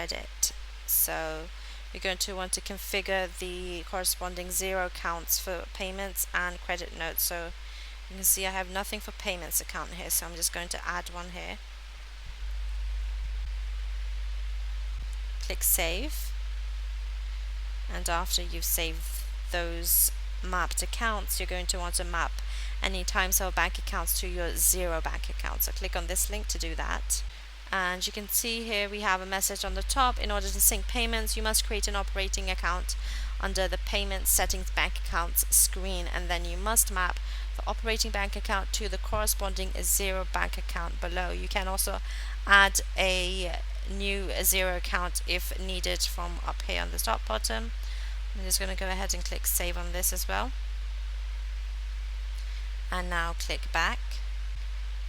credit. So you're going to want to configure the corresponding Xero accounts for payments and credit notes. So you can see I have nothing for payments account here, so I'm just going to add one here. Click Save, and after you've saved those mapped accounts, you're going to want to map any timesale bank accounts to your Xero bank account. So click on this link to do that. And you can see here we have a message on the top. In order to sync payments, you must create an operating account under the Payment Settings Bank Accounts screen, and then you must map the operating bank account to the corresponding Xero bank account below. You can also add a new Xero account if needed from up here on the top bottom. I'm just going to go ahead and click Save on this as well. And now click back.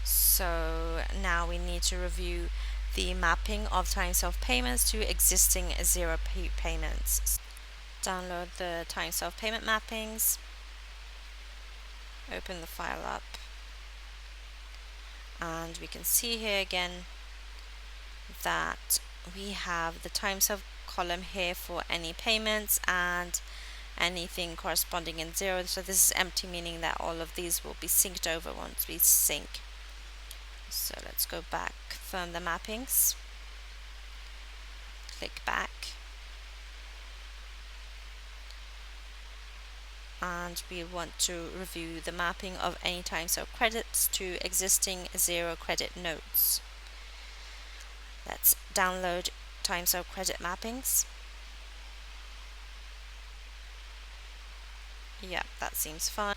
So now we need to review the mapping of timesale payments to existing Xero payments. Download the timesale payment mappings, open the file up, and we can see here again that we have the timesale column here for any payments and anything corresponding in Xero. So this is empty, meaning that all of these will be synced over once we sync. So let's go back, confirm the mappings, click back, and we want to review the mapping of any timesale credits to existing Xero credit notes. Let's download timesale credit mappings. Yeah, that seems fine.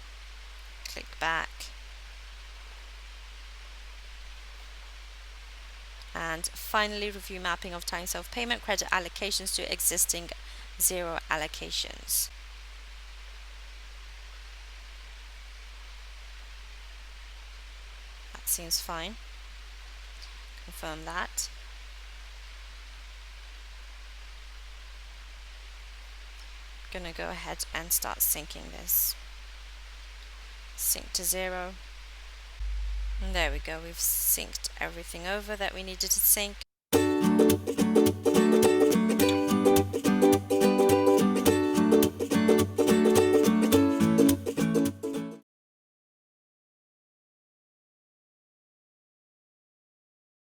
Click back. And finally, review mapping of timesale payment credit allocations to existing Xero allocations. That seems fine. Confirm that. I'm going to go ahead and start syncing this. Sync to Xero. And there we go, we've synced everything over that we needed to sync.